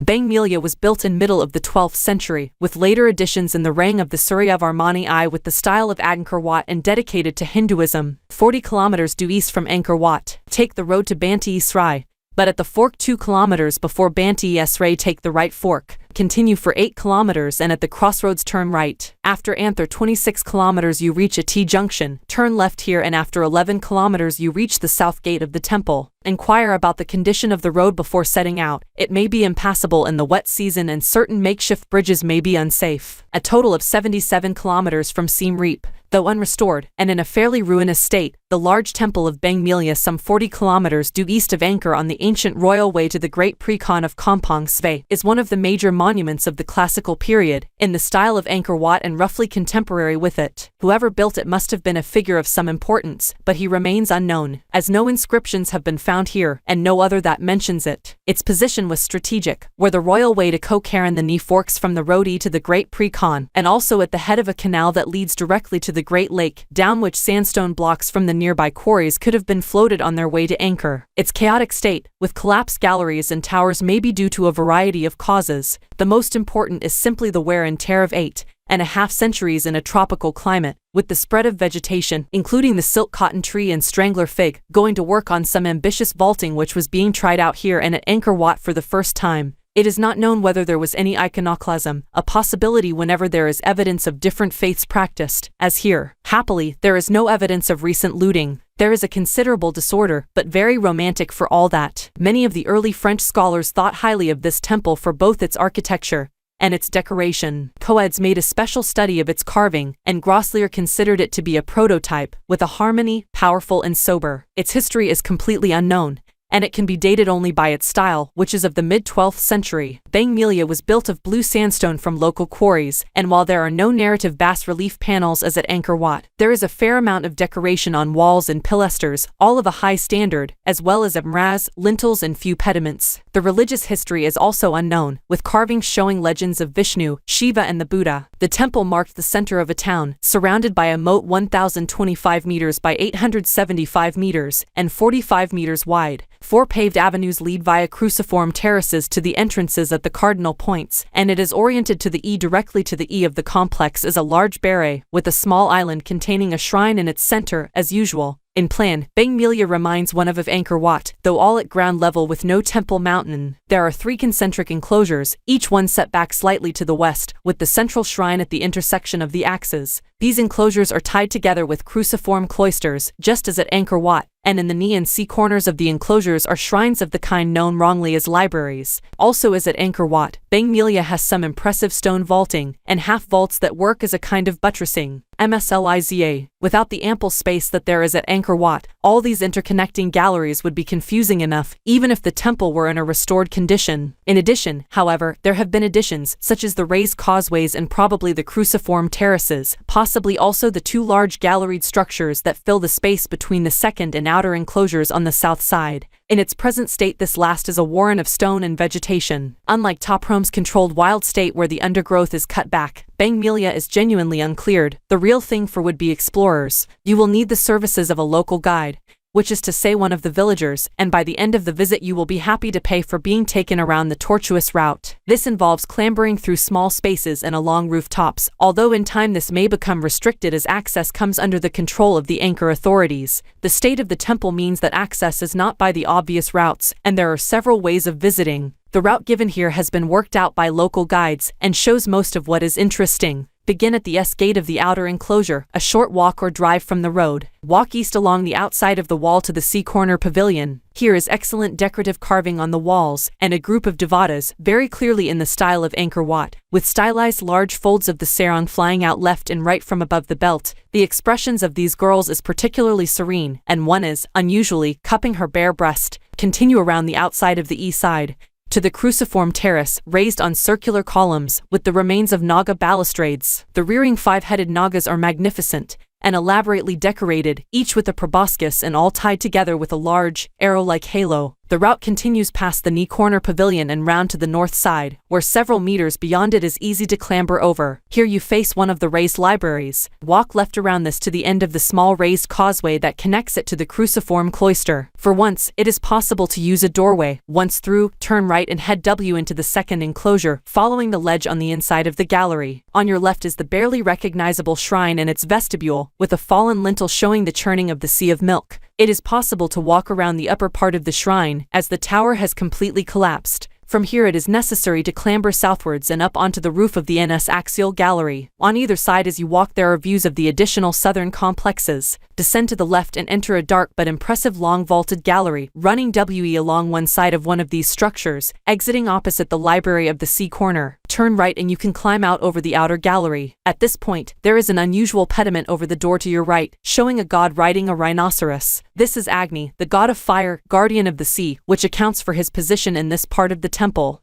Beng Mealea was built in middle of the 12th century, with later additions in the reign of the Surya of Armani I with the style of Angkor Wat and dedicated to Hinduism. 40 kilometers due east from Angkor Wat, take the road to Banteay Srai, but at the fork 2 kilometers before Banteay Srai take the right fork. Continue for 8 kilometers and at the crossroads turn right. After Anther 26 kilometers you reach a T-junction, turn left here and after 11 kilometers you reach the south gate of the temple. Inquire about the condition of the road before setting out. It may be impassable in the wet season and certain makeshift bridges may be unsafe. A total of 77 kilometers from Siem Reap, though unrestored, and in a fairly ruinous state, the large temple of Beng Mealea some 40 kilometers due east of Angkor on the ancient royal way to the Great Precon of Kampong Sve, is one of the major monuments of the classical period, in the style of Angkor Wat and roughly contemporary with it. Whoever built it must have been a figure of some importance, but he remains unknown, as no inscriptions have been found here, and no other that mentions it. Its position was strategic, where the royal way to Koh Karen the Knee forks from the road E to the Great Precon, and also at the head of a canal that leads directly to the Great Lake, down which sandstone blocks from the nearby quarries could have been floated on their way to Angkor. Its chaotic state, with collapsed galleries and towers, may be due to a variety of causes. The most important is simply the wear and tear of 8.5 centuries in a tropical climate, with the spread of vegetation, including the silk cotton tree and strangler fig, going to work on some ambitious vaulting which was being tried out here and at Angkor Wat for the first time. It is not known whether there was any iconoclasm, a possibility whenever there is evidence of different faiths practiced, as here. Happily, there is no evidence of recent looting. There is a considerable disorder, but very romantic for all that. Many of the early French scholars thought highly of this temple for both its architecture and its decoration. Coeds made a special study of its carving, and Grosslier considered it to be a prototype, with a harmony, powerful and sober. Its history is completely unknown, and it can be dated only by its style, which is of the mid-12th century. Beng Mealea was built of blue sandstone from local quarries, and while there are no narrative bas-relief panels as at Angkor Wat, there is a fair amount of decoration on walls and pilasters, all of a high standard, as well as mraz, lintels and few pediments. The religious history is also unknown, with carvings showing legends of Vishnu, Shiva and the Buddha. The temple marked the center of a town, surrounded by a moat 1,025 meters by 875 meters, and 45 meters wide. 4 paved avenues lead via cruciform terraces to the entrances at the cardinal points, and it is oriented to the E. Directly to the E of the complex is a large barre, with a small island containing a shrine in its center, as usual. In plan, Beng Mealea reminds one of Angkor Wat, though all at ground level with no temple mountain. There are 3 concentric enclosures, each one set back slightly to the west, with the central shrine at the intersection of the axes. These enclosures are tied together with cruciform cloisters, just as at Angkor Wat, and in the knee and C corners of the enclosures are shrines of the kind known wrongly as libraries. Also as at Angkor Wat, Beng Mealea has some impressive stone vaulting, and half vaults that work as a kind of buttressing. MSLIZA. Without the ample space that there is at Angkor Wat, all these interconnecting galleries would be confusing enough, even if the temple were in a restored condition. In addition, however, there have been additions, such as the raised causeways and probably the cruciform terraces, possibly also the 2 large galleried structures that fill the space between the second and outer enclosures on the south side. In its present state, this last is a warren of stone and vegetation. Unlike Toprom's controlled wild state where the undergrowth is cut back, Beng Mealea is genuinely uncleared, the real thing for would-be explorers. You will need the services of a local guide, which is to say one of the villagers, and by the end of the visit you will be happy to pay for being taken around the tortuous route. This involves clambering through small spaces and along rooftops, although in time this may become restricted as access comes under the control of the Angkor authorities. The state of the temple means that access is not by the obvious routes, and there are several ways of visiting. The route given here has been worked out by local guides, and shows most of what is interesting. Begin at the S gate of the outer enclosure, a short walk or drive from the road. Walk east along the outside of the wall to the C corner pavilion. Here is excellent decorative carving on the walls, and a group of devatas, very clearly in the style of Angkor Wat, with stylized large folds of the sarong flying out left and right from above the belt. The expressions of these girls is particularly serene, and one is, unusually, cupping her bare breast. Continue around the outside of the E side to the cruciform terrace, raised on circular columns, with the remains of Naga balustrades. The rearing 5-headed Nagas are magnificent, and elaborately decorated, each with a proboscis and all tied together with a large, arrow-like halo. The route continues past the knee corner pavilion and round to the north side, where several meters beyond it is easy to clamber over. Here you face one of the raised libraries. Walk left around this to the end of the small raised causeway that connects it to the cruciform cloister. For once, it is possible to use a doorway. Once through, turn right and head W into the second enclosure, following the ledge on the inside of the gallery. On your left is the barely recognizable shrine and its vestibule, with a fallen lintel showing the churning of the sea of milk. It is possible to walk around the upper part of the shrine, as the tower has completely collapsed. From here it is necessary to clamber southwards and up onto the roof of the NS Axial Gallery. On either side as you walk there are views of the additional southern complexes. Descend to the left and enter a dark but impressive long vaulted gallery, running WE along one side of one of these structures, exiting opposite the Library of the Sea Corner. Turn right and you can climb out over the outer gallery. At this point, there is an unusual pediment over the door to your right, showing a god riding a rhinoceros. This is Agni, the god of fire, guardian of the sea, which accounts for his position in this part of the temple.